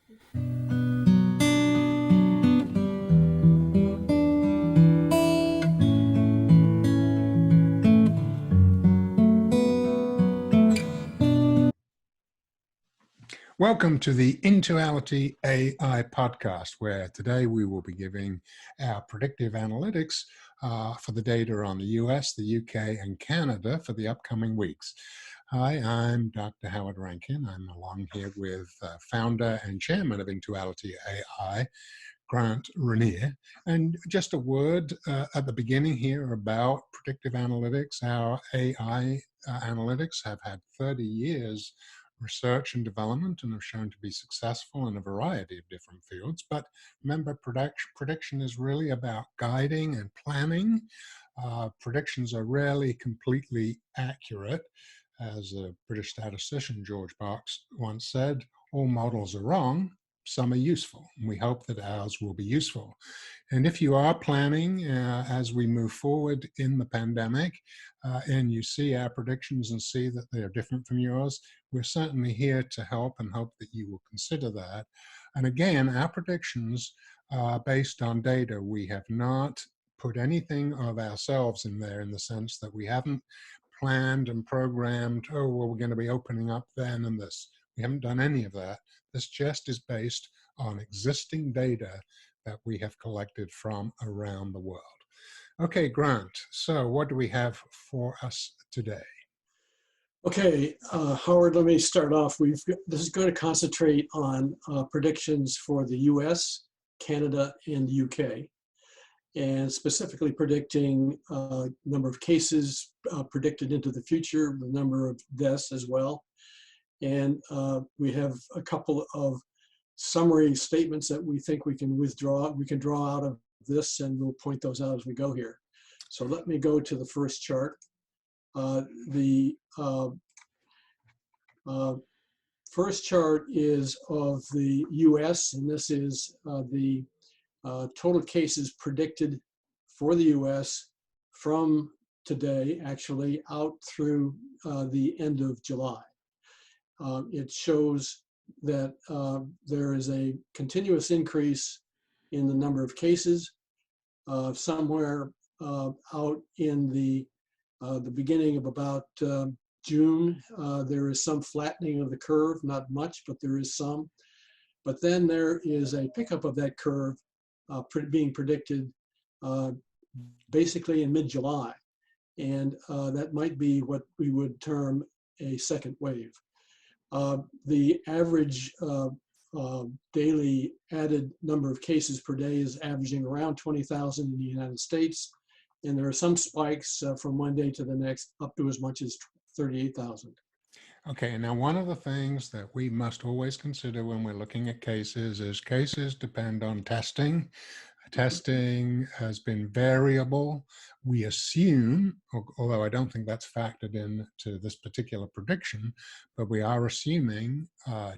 Welcome to the IntualityAI podcast, where today we will be giving our predictive analytics for the data on the US, the UK, and Canada for the upcoming weeks. Hi, I'm Dr. Howard Rankin. I'm along here with founder and chairman of IntualityAI, Grant Rainier. And just a word at the beginning here about predictive analytics. Our AI analytics have had 30 years research and development and have shown to be successful in a variety of different fields. But remember, prediction is really about guiding and planning. Predictions are rarely completely accurate. As a British statistician, George Barks, once said, all models are wrong, some are useful. And we hope that ours will be useful. And if you are planning as we move forward in the pandemic and you see our predictions and see that they are different from yours, we're certainly here to help and hope that you will consider that. And again, our predictions are based on data. We have not put anything of ourselves in there in the sense that we haven't planned and programmed, oh, well, we're going to be opening up then and this. We haven't done any of that. This just is based on existing data that we have collected from around the world. Okay, Grant, so what do we have for us today? Okay, Howard, let me start off. This is going to concentrate on predictions for the US, Canada, and the UK, and specifically predicting number of cases predicted into the future, the number of deaths as well. And we have a couple of summary statements that we think we can draw out of this, and we'll point those out as we go here. So let me go to the first chart. The first chart is of the US, and this is the total cases predicted for the US from today, actually, out through the end of July. It shows that there is a continuous increase in the number of cases. Somewhere out in the beginning of about June, there is some flattening of the curve, not much, but there is some. But then there is a pickup of that curve being predicted basically in mid-July. And that might be what we would term a second wave. The average daily added number of cases per day is averaging around 20,000 in the United States. And there are some spikes from one day to the next up to as much as 38,000. Okay, now one of the things that we must always consider when we're looking at cases is cases depend on testing. Testing has been variable. We assume, although I don't think that's factored into this particular prediction, but we are assuming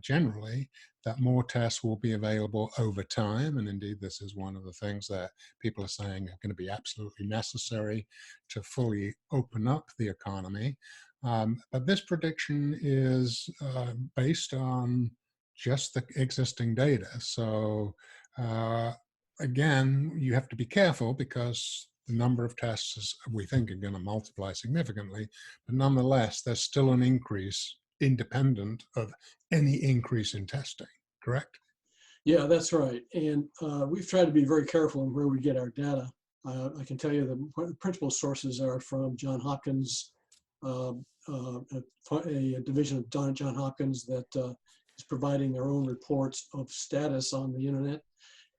generally that more tests will be available over time. And indeed, this is one of the things that people are saying are going to be absolutely necessary to fully open up the economy. But this prediction is based on just the existing data. So again, you have to be careful because the number of tests we think are going to multiply significantly, but nonetheless, there's still an increase independent of any increase in testing, correct? Yeah, that's right. And we've tried to be very careful in where we get our data. I can tell you the principal sources are from Johns Hopkins, a division of Johns Hopkins that is providing their own reports of status on the internet.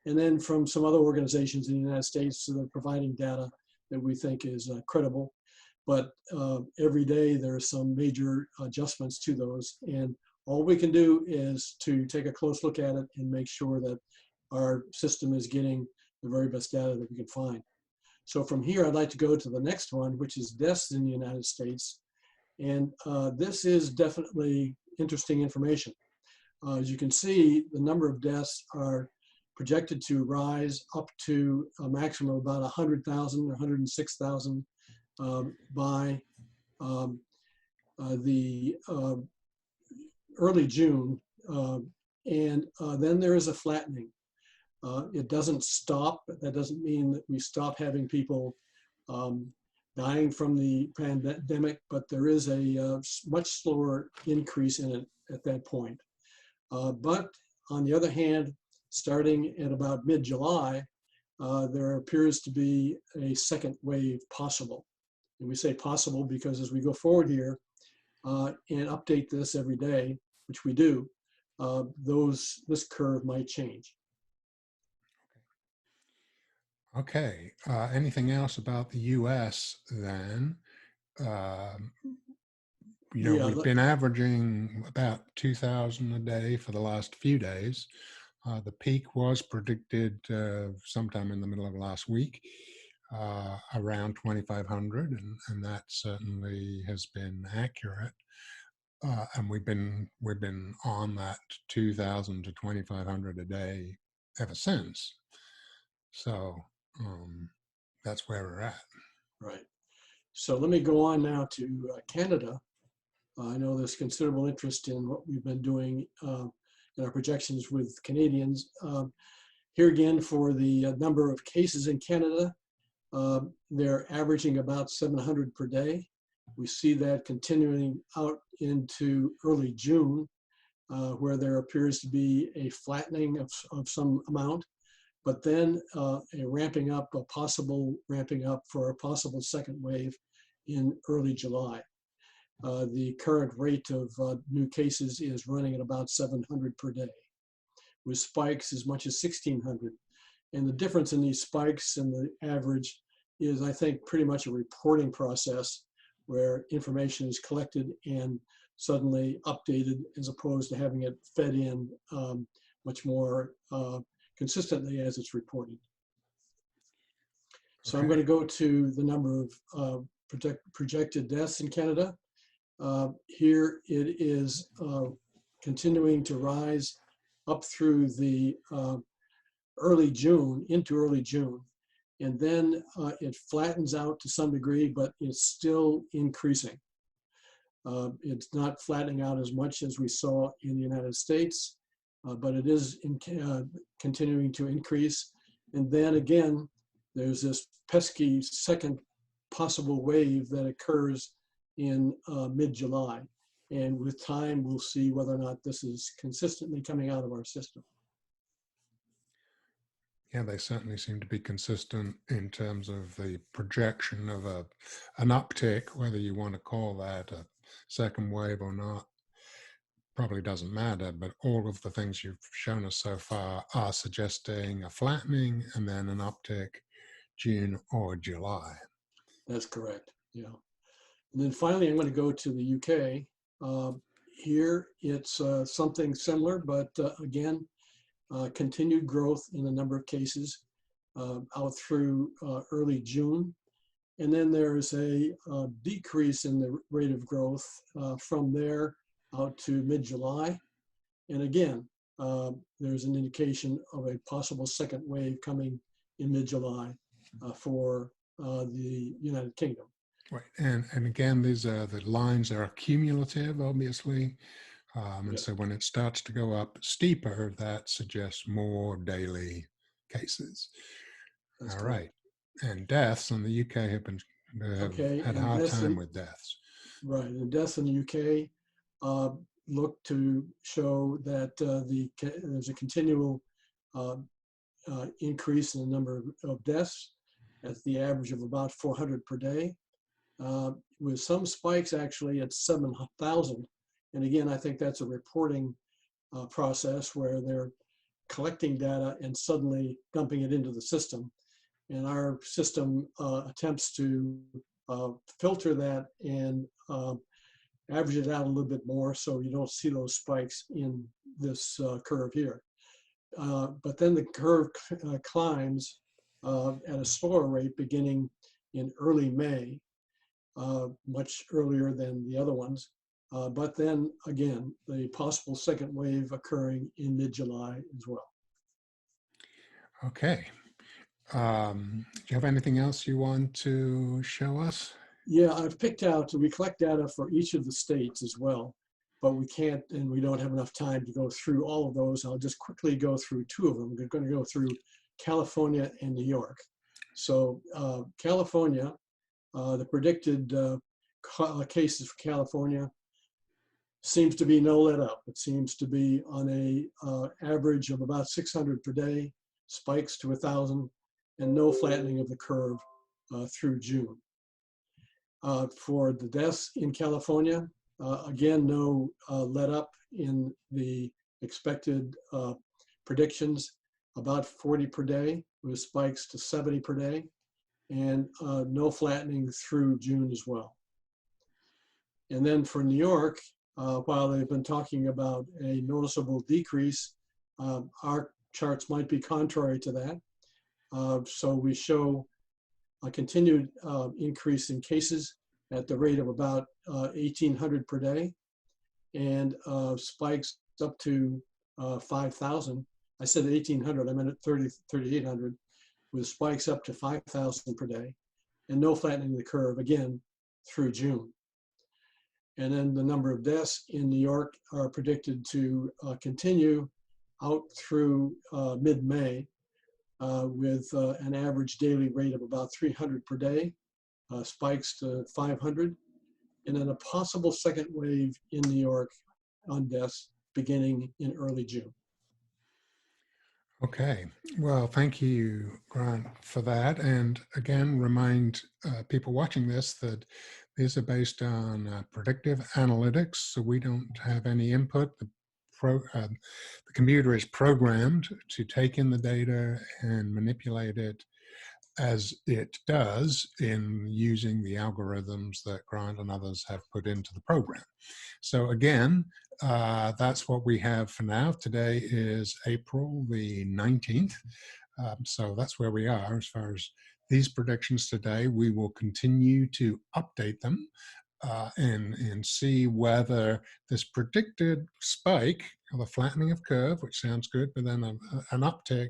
And then from some other organizations in the United States that are providing data that we think is credible. But every day there are some major adjustments to those. And all we can do is to take a close look at it and make sure that our system is getting the very best data that we can find. So from here, I'd like to go to the next one, which is deaths in the United States. And this is definitely interesting information. As you can see, the number of deaths are projected to rise up to a maximum of about 100,000 or 106,000 by the early June And then there is a flattening. It doesn't stop. That doesn't mean that we stop having people dying from the pandemic, but there is a much slower increase in it at that point. But on the other hand, starting at about mid-July, there appears to be a second wave possible. And we say possible because as we go forward here and update this every day, which we do, this curve might change. Okay. Anything else about the U.S. then? Yeah, We've been averaging about 2,000 a day for the last few days. The peak was predicted sometime in the middle of last week, around 2,500, and that certainly has been accurate. And we've been on that 2,000 to 2,500 a day ever since. So that's where we're at. right. So let me go on now to Canada. I know there's considerable interest in what we've been doing in our projections with Canadians. Here again, for the number of cases in Canada, they're averaging about 700 per day. We see that continuing out into early June, where there appears to be a flattening of some amount, but then a possible ramping up for a possible second wave in early July. The current rate of new cases is running at about 700 per day, with spikes as much as 1,600. And the difference in these spikes and the average is, I think, pretty much a reporting process where information is collected and suddenly updated as opposed to having it fed in much more consistently as it's reported. So I'm going to go to the number of projected deaths in Canada. Here it is continuing to rise up through the early June, into early June. And then it flattens out to some degree, but it's still increasing. It's not flattening out as much as we saw in the United States, but it is continuing to increase. And then again, there's this pesky second possible wave that occurs in mid-July. And with time, we'll see whether or not this is consistently coming out of our system. Yeah, they certainly seem to be consistent in terms of the projection of an uptick, whether you want to call that a second wave or not. Probably doesn't matter, but all of the things you've shown us so far are suggesting a flattening and then an uptick June or July. That's correct, yeah. And then finally, I'm going to go to the UK. Here, it's something similar, but again, continued growth in the number of cases out through early June. And then there's a decrease in the rate of growth from there out to mid-July. And again, there's an indication of a possible second wave coming in mid-July for the United Kingdom. Right, and again, these are the lines are cumulative, obviously, and so when it starts to go up steeper, that suggests more daily cases. That's All correct. right, and deaths in the UK have had a hard time with deaths. Right, and deaths in the UK look to show that there's a continual increase in the number of deaths at the average of about 400 per day. With some spikes actually at 7,000. And again, I think that's a reporting process where they're collecting data and suddenly dumping it into the system. And our system attempts to filter that and average it out a little bit more so you don't see those spikes in this curve here. But then the curve climbs at a slower rate beginning in early May. Much earlier than the other ones. But then again, the possible second wave occurring in mid-July as well. Okay. Do you have anything else you want to show us? Yeah, I've picked out, we collect data for each of the states as well. but we can't, and we don't have enough time to go through all of those. I'll just quickly go through two of them. We're going to go through California and New York. So California, the predicted cases for California seems to be no let up. It seems to be on a average of about 600 per day, spikes to 1,000, and no flattening of the curve through June. For the deaths in California, again, no let up in the expected predictions, about 40 per day with spikes to 70 per day, and no flattening through June as well. And then for New York, while they've been talking about a noticeable decrease, our charts might be contrary to that. So we show a continued increase in cases at the rate of about 1,800 per day, and spikes up to 5,000. I said 1,800, I meant at 3,800, with spikes up to 5,000 per day, and no flattening of the curve, again, through June. And then the number of deaths in New York are predicted to continue out through mid-May, with an average daily rate of about 300 per day, spikes to 500, and then a possible second wave in New York on deaths beginning in early June. Okay, well, thank you, Grant, for that. And again, remind people watching this that these are based on predictive analytics, so we don't have any input. The computer is programmed to take in the data and manipulate it as it does in using the algorithms that Grant and others have put into the program. So again, that's what we have for now. Today is April the 19th. So that's where we are as far as these predictions today. We will continue to update them and see whether this predicted spike, or the flattening of curve, which sounds good, but then an uptick,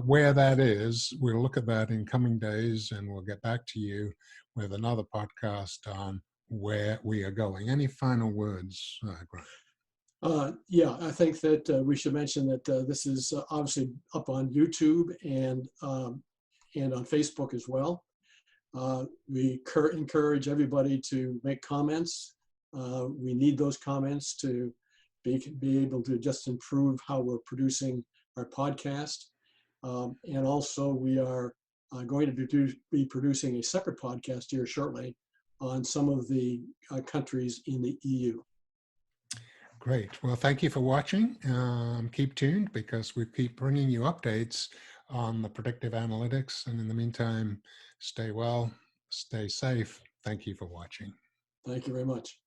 where that is. We'll look at that in coming days, and we'll get back to you with another podcast on where we are going. Any final words, Grant? Yeah, I think that we should mention that this is obviously up on YouTube and on Facebook as well. We encourage everybody to make comments. We need those comments to be able to just improve how we're producing our podcast. And also we are going to be producing a separate podcast here shortly on some of the countries in the EU. Great. Well, thank you for watching. Keep tuned because we keep bringing you updates on the predictive analytics. And in the meantime, stay well, stay safe. Thank you for watching. Thank you very much.